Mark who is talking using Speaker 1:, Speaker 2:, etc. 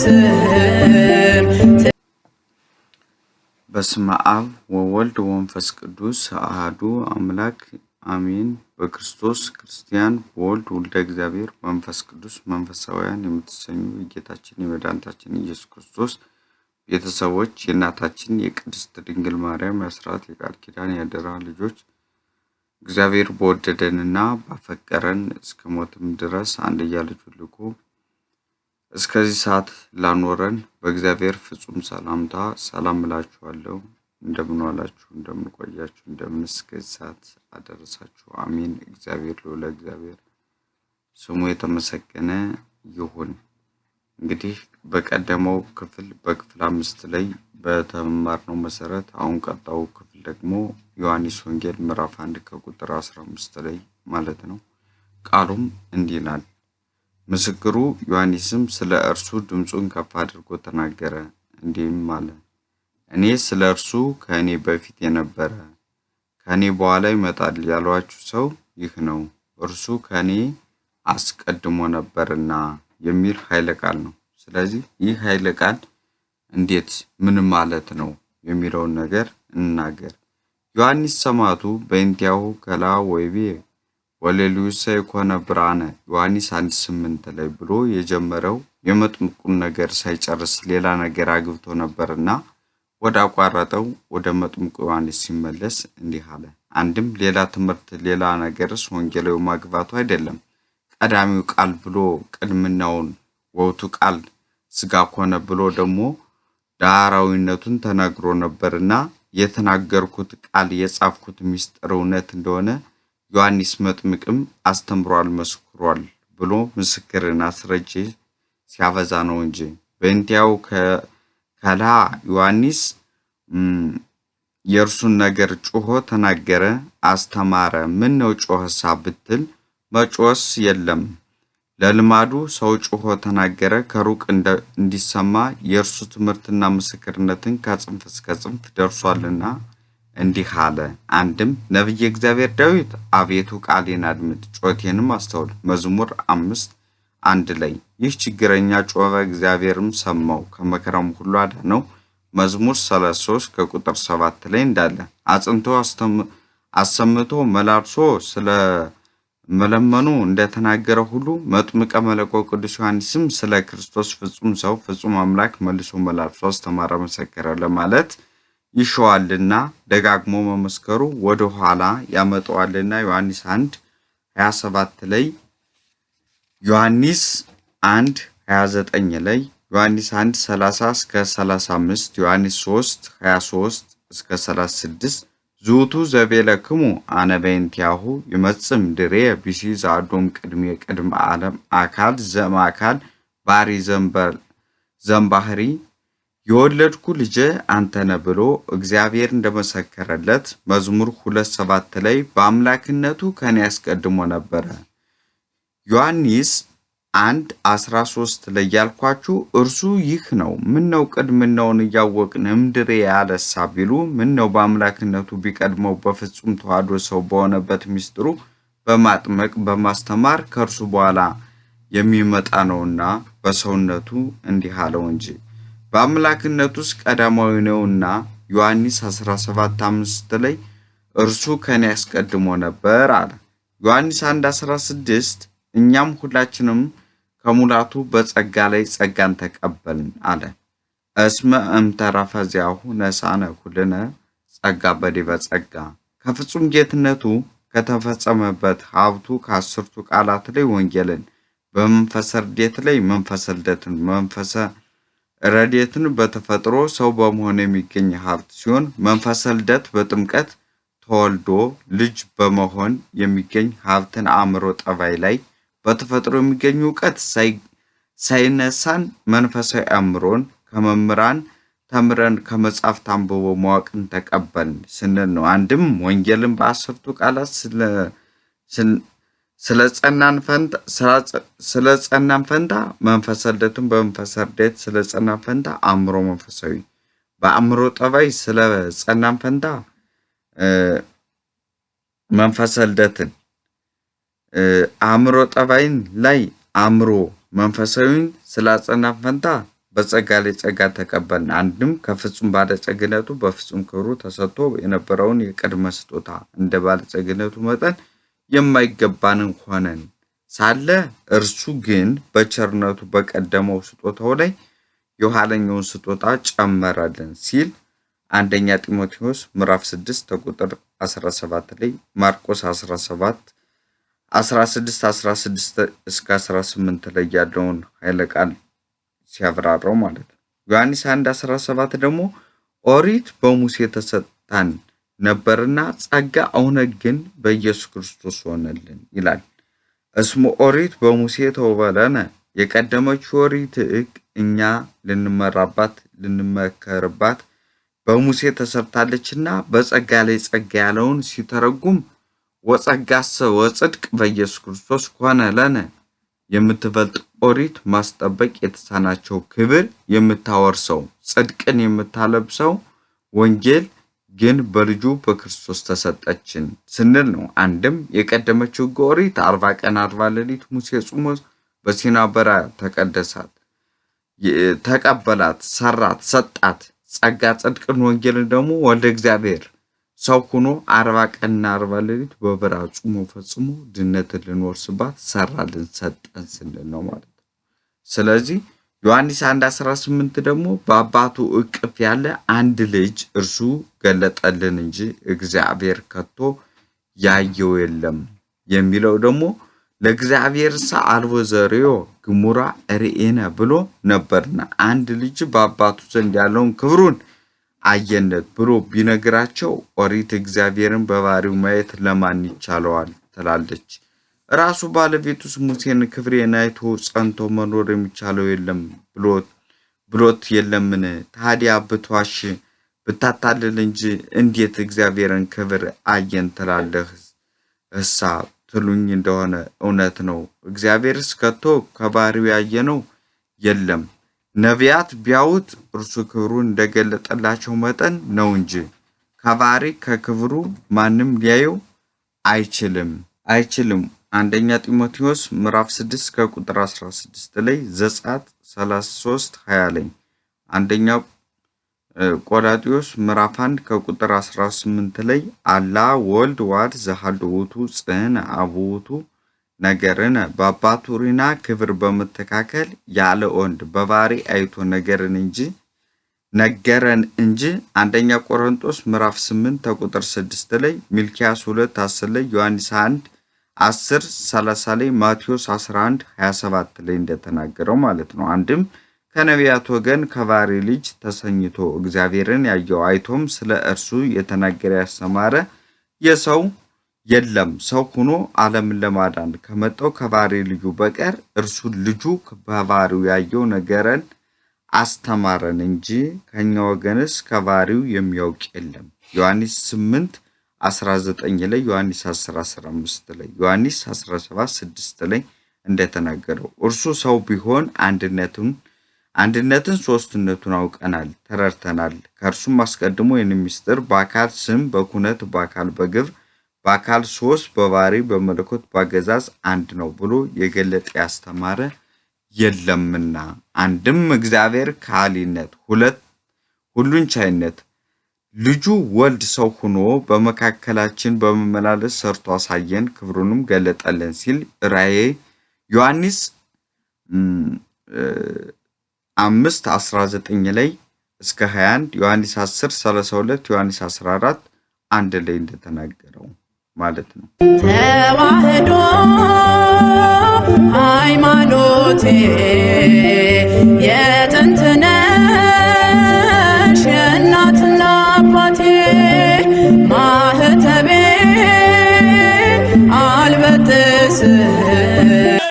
Speaker 1: ስህር
Speaker 2: በስመ አብ ወወልድ ወመንፈስ ቅዱስ አሐዱ አምላክ አሜን። በክርስቶስ ክርስቲያን በወልድ ወልደ እግዚአብሔር መንፈስ ቅዱስ መንፈሳውያን የምትሰኙ የጌታችን የመድኃኒታችን ኢየሱስ ክርስቶስ ቤተሰቦች የእናታችን የቅድስት ድንግል ማርያም የአስራት የቃል ኪዳን ያደራ ልጆች እግዚአብሔር በወደደንና ባፈቀረን እስከ ሞትም ድረስ አንድያ ልጁን ልኮ እስከዚህ ሰዓት ላኖረን በእግዚአብሔር ፍጹም ሰላምታ ሰላም እላችኋለሁ። እንደምን ዋላችሁ፣ እንደምን ቆያችሁ፣ እንደምን እስከዚህ ሰዓት አደረሳችሁ። አሜን። እግዚአብሔር ለወለ እግዚአብሔር ስሙ የተመሰገነ ይሁን። እንግዲህ በቀደመው ክፍል በክፍል 5 ላይ በተማርነው መሰረት አሁን ቀጣው ክፍል ደግሞ ዮሐንስ ወንጌል ምዕራፍ 1 ከቁጥር 15 ላይ ማለት ነው። ቃሉም እንዲህ ይላል። ምስክሩ ዮሐንስም ስለ እርሱ ድምጹን ከፍ አድርጎ ተናገረ፣ እንዲህም አለ። እኔ ስለ እርሱ ከእኔ በፊት የነበረ ከእኔ በኋላ ይመጣል ያሏችሁ ሰው ይህ ነው፣ እርሱ ከእኔ አስቀድሞ ነበርና የሚል ኃይለ ቃል ነው። ስለዚህ ይህ ኃይለ ቃል እንዴት ምን ማለት ነው የሚለውን ነገር እንናገር። ዮሐንስ ሰማዕቱ በእንቲአሁ ከላ ወይቤ ወሌሉሰ ይኮነ ብርሃነ ዮሐንስ 1:8 ላይ ብሎ የጀመረው የመጥምቁን ነገር ሳይጨርስ ሌላ ነገር አግብቶ ነበርና ወደ አቋረጠው ወደ መጥምቁ ዮሐንስ ሲመለስ እንዲህ አለ። አንድም ሌላ ትምህርት ሌላ ነገርስ ወንጌላዊ ማግባቱ አይደለም። ቀዳሚው ቃል ብሎ ቅድምናውን ወውቱ ቃል ስጋ ሆነ ብሎ ደግሞ ዳራዊነቱን ተናግሮ ነበርና የተናገርኩት ቃል የጻፍኩት ምስጢር እውነት እንደሆነ ዮሐንስ መጥምቅም አስተምሯል መስክሯል ብሎ ምስክርን አስረጅ ሲያበዛ ነው እንጂ በእንቲአሁ ከላ ዮሐንስ የእርሱን ነገር ጮሆ ተናገረ አስተማረ። ምን ነው ጮኸሳ ብትል መጮስ የለም። ለልማዱ ሰው ጮሆ ተናገረ ከሩቅ እንዲሰማ የእርሱ ትምህርትና ምስክርነትን ከጽንፍ እስከ ጽንፍ ደርሷልና እንዲህ አለ። አንድም ነብይ እግዚአብሔር ዳዊት አቤቱ ቃሌን አድምጥ ጮቴንም አስተውል መዝሙር 5:1 ላይ ይህ ችግረኛ ጮኸ እግዚአብሔርም ሰማው ከመከራም ሁሉ አዳነው መዝሙር 33 ከቁጥር 7 ላይ እንዳለ አጽንቶ አሰምቶ መላልሶ ስለ መለመኑ እንደተናገረ ሁሉ መጥምቀ መለኮት ቅዱስ ዮሐንስም ስለ ክርስቶስ ፍጹም ሰው ፍጹም አምላክ መልሶ መላልሶ አስተማረ መሰከረ ለማለት ይሾዋልና ደጋግሞ መመስከሩ ወደ ኋላ ያመጣዋልና ዮሐንስ 1:27 ላይ ዮሐንስ 1:29 ላይ ዮሐንስ 1:30 እስከ 35 ዮሐንስ 3:23 እስከ 36 ዙቱ ዘቤለክሙ አነ በእንቲአሁ ይመጽም ድሬ ቢሲ ዛዶም ቅድመ ዓለም አካል ዘማካል ባሪ ዘምባህሪ የወለድኩ ልጅ አንተነ ብሎ እግዚአብሔር እንደመሰከረለት መዝሙር 2:7 ላይ በአምላክነቱ ከኔ ያስቀድሞ ነበር። ዮሐንስ 1:13 ላይ ያልኳችሁ እርሱ ይህ ነው። ምን ነው ቅድምናውን እያወቅን ምድሬ ያለሳ ቢሉ ምን ነው በአምላክነቱ ቢቀድመው በፍጹም ተዋህዶ ሰው በሆነበት ምስጢሩ በማጥመቅ በማስተማር ከእርሱ በኋላ የሚመጣ ነውና በሰውነቱ እንዲህ አለው እንጂ በአምላክነቱስ ቀዳማዊ ነውና ዮሐንስ 17:5 ላይ እርሱ ከኔ ያስቀድሞ ነበር አለ። ዮሐንስ 1:16 እኛም ሁላችንም ከሙላቱ በጸጋ ላይ ጸጋን ተቀበልን አለ። እስመ እምተረፈ ዚአሁ ነሳነ ኩልነ ጸጋ በዲበ ጸጋ ከፍጹም ጌትነቱ ከተፈጸመበት ሀብቱ ከአስርቱ ቃላት ላይ ወንጌልን በመንፈሰ ረድኤት ላይ መንፈሰ ልደትን መንፈሰ ረድኤትን በተፈጥሮ ሰው በመሆን የሚገኝ ሀብት ሲሆን መንፈሰ ልደት በጥምቀት ተወልዶ ልጅ በመሆን የሚገኝ ሀብትን አእምሮ ጠባይ ላይ በተፈጥሮ የሚገኝ ዕውቀት ሳይነሳን መንፈሳዊ አእምሮን ከመምህራን ተምረን ከመጻሕፍት አንብቦ ማወቅን ተቀበልን ስንል ነው። አንድም ወንጌልን በአስርቱ ቃላት ስለጸናን ፈንታ መንፈሰ ልደትን በመንፈሰ ረድኤት ስለጸናን ፈንታ አእምሮ መንፈሳዊ በአእምሮ ጠባይ ስለጸናን ፈንታ መንፈሰ ልደትን አእምሮ ጠባይን ላይ አእምሮ መንፈሳዊን ስላጸናን ፈንታ በጸጋ ላይ ጸጋ ተቀበልን። አንድም ከፍጹም ባለጸግነቱ በፍጹም ክብሩ ተሰጥቶ የነበረውን የቅድመ ስጦታ እንደ ባለጸግነቱ መጠን የማይገባንን ሆነን ሳለ እርሱ ግን በቸርነቱ በቀደመው ስጦታው ላይ የኋለኛውን ስጦታ ጨመረልን ሲል አንደኛ ጢሞቴዎስ ምዕራፍ 6 ቁጥር 17 ላይ ማርቆስ 17 16 እስከ 18 ላይ ያለውን ኃይለ ቃል ሲያብራራው ማለት ነው። ዮሐንስ 1:17 ደግሞ ኦሪት በሙሴ ተሰጣን ነበርና ጸጋ እውነት ግን በኢየሱስ ክርስቶስ ሆነልን ይላል። እስሙ ኦሪት በሙሴ ተወበለነ የቀደመችው ኦሪት እኛ ልንመራባት ልንመከርባት በሙሴ ተሰርታለችና በጸጋ ላይ ጸጋ ያለውን ሲተረጉም ወጸጋሰ ወጽድቅ በኢየሱስ ክርስቶስ ሆነ ለነ የምትበልጥ ኦሪት ማስጠበቅ የተሳናቸው ክብር የምታወርሰው ጽድቅን የምታለብሰው ወንጌል ግን በልጁ በክርስቶስ ተሰጠችን ስንል ነው። አንድም የቀደመችው ኦሪት 40 ቀን 40 ሌሊት ሙሴ ጾሞ በሲና በረሃ ተቀደሳት፣ ተቀበላት፣ ሰራት፣ ሰጣት። ጸጋ ጽድቅን ወንጌልን ደግሞ ወልደ እግዚአብሔር ሰው ሆኖ 40 ቀንና 40 ሌሊት በበረሃ ጾሞ ፈጽሞ ድነትን ልንወርስባት ሰራልን ሰጠን ስንል ነው ማለት ነው። ስለዚህ ዮሐንስ 1:18 ደግሞ በአባቱ እቅፍ ያለ አንድ ልጅ እርሱ ገለጠልን እንጂ እግዚአብሔር ከቶ ያየው የለም የሚለው ደግሞ ለእግዚአብሔር አልቦ ዘርዮ ግሙራ ርኤነ ብሎ ነበርና አንድ ልጅ በአባቱ ዘንድ ያለውን ክብሩን አየነት ብሎ ቢነግራቸው ኦሪት እግዚአብሔርን በባህሪው ማየት ለማን ይቻለዋል ትላለች። ራሱ ባለቤቱስ ሙሴን ክብሬን አይቶ ጸንቶ መኖር የሚቻለው የለም ብሎት የለምን? ታዲያ ብትዋሽ ብታታልል እንጂ እንዴት እግዚአብሔርን ክብር አየን ትላለህ? እሳ ትሉኝ እንደሆነ እውነት ነው። እግዚአብሔርስ ከቶ ከባህሪው ያየነው የለም። ነቢያት ቢያዩት እርሱ ክብሩን እንደገለጠላቸው መጠን ነው እንጂ ከባህሪ ከክብሩ ማንም ሊያየው አይችልም። አንደኛ ጢሞቴዎስ ምዕራፍ 6 ከቁጥር 16 ላይ ዘጸአት 33:20 ላይ አንደኛ ቆላትዮስ ምዕራፍ 1 ከቁጥር 18 ላይ አላ ወልድ ዋድ ዘሃልውቱ ጽን አቡቱ ነገርን በአባቱ ሪና ክብር በመተካከል ያለ ወንድ በባህሪ አይቶ ነገረን እንጂ አንደኛ ቆሮንቶስ ምዕራፍ 8 ከቁጥር 6 ላይ ሚልኪያስ 2:10 ላይ ዮሐንስ 1:10-30 ላይ ማቴዎስ 11:27 ላይ እንደተናገረው ማለት ነው። አንድም ከነቢያት ወገን ከባህሪ ልጅ ተሰኝቶ እግዚአብሔርን ያየው አይቶም ስለ እርሱ የተናገረ ያስተማረ የሰው የለም። ሰው ሆኖ ዓለምን ለማዳን ከመጣው ከባህሪ ልጁ በቀር እርሱ ልጁ በባህሪው ያየው ነገርን አስተማረን እንጂ ከኛ ወገንስ ከባህሪው የሚያውቅ የለም። ዮሐንስ 8:19 ላይ ዮሐንስ 10:15 ላይ ዮሐንስ 17:6 ላይ እንደተናገረው እርሱ ሰው ቢሆን አንድነትን ሶስትነቱን አውቀናል ተረድተናል። ከእርሱም አስቀድሞ የሚስጥር በአካል ስም በኩነት በአካል በግብር በአካል 3 በባህሪ በመለኮት ባገዛዝ አንድ ነው ብሎ የገለጠ ያስተማረ የለምና አንድም እግዚአብሔር ካሊነት ሁሉን ቻይነት ልጁ ወልድ ሰው ሆኖ በመካከላችን በመመላለስ ሰርቶ አሳየን ክብሩንም ገለጠልን ሲል ራእየ ዮሐንስ 5:19 ላይ እስከ 21 ዮሐንስ 10:32 ዮሐንስ 14:1 ላይ እንደተናገረው ማለት ነው።
Speaker 1: ተዋህዶ ሃይማኖቴ የጥንት